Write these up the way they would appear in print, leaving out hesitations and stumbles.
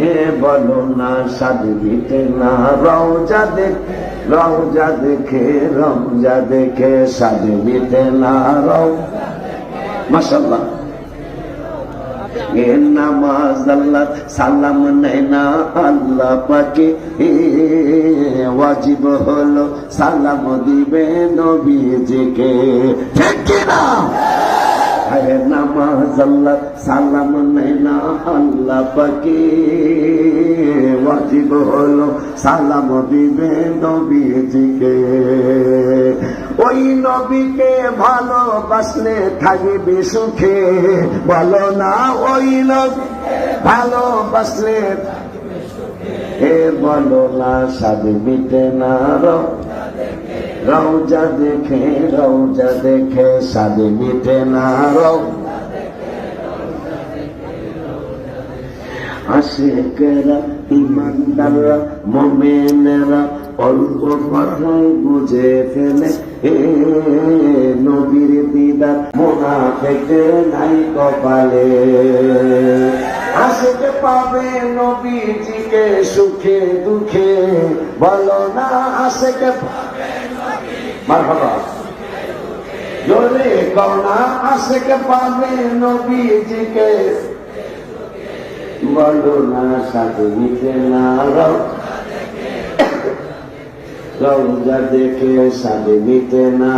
এ বলো না স্বাদ মিটে না, রওজা দেখে রওজা দেখে স্বাদ মিটে না, মাশাআল্লাহ। এ নামাজ আল্লাহ সালাম নেয় না আল্লাহ পাকে, ওয়াজিব হলো সালাম দিবে নবীজিকে, ঠিক কিনা? আরে নামাজ আল্লাহ সালাম নেয় না আল্লাহ পাকে, ওয়াজিব হলো সালাম দিবে নবীজিকে। ওই নবীকে ভালোবাসলে থাকবে সুখে, বলো না ওই নবী ভালোবাসলে, এ বলো না স্বাদ মিটে না, রওজা দেখে স্বাদ মিটে না, আশিকেরা ইমানদাররা মুমিনেরা অল্প কথায় বুঝে ফেলে, এ নবীর দিদার মুনাফিকের নাই কপালে। আশিক পাবে নবীজিকে সুখে দুঃখে, বলো না আশিক মারহাবা, জোরে কও না আশিক পাবে নবীজিকে, বলো না স্বাদ মিটে না, রওজা দেখে স্বাদ মিটে না,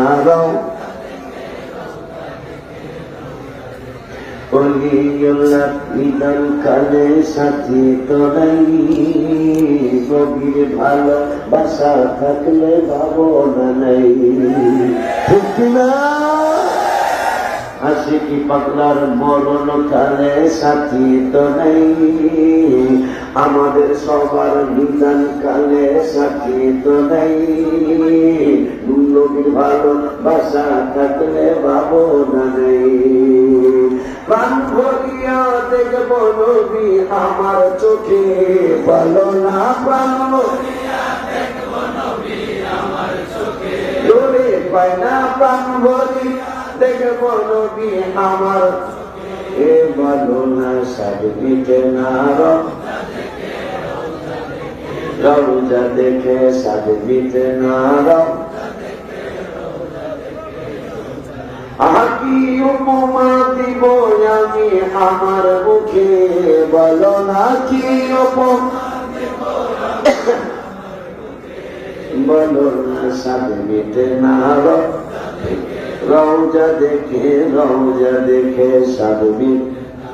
অলিউল্লাহ নিদান কালে সাথী তোরাই, গভীর ভালোবাসা থাকলে ভাবনা নেই, ঠিক না? আশিকি পাগলার মরণ কালে সাথী তো নেই, আমাদের সবার নিদান কালে সাথী তো নেই, নবীর ভালোবাসা থাকলে ভাবনা নেই। প্রাণ ভরিয়া দেখব নবী আমার চোখে, বলো না প্রাণ ভরিয়া দেখব নবী আমার চোখে, জোরে পায় না প্রাণ ভরিয়া দেখব নবী আমার, এ বলো না স্বাদ মিটে না, রওজা দেখে স্বাদ মিটে না, কি উপমা দিব আমি আমার মুখে, বলো না কি উপমা দিব, বলো না স্বাদ মিটে না, রওজা দেখে স্বাদ মিটে না।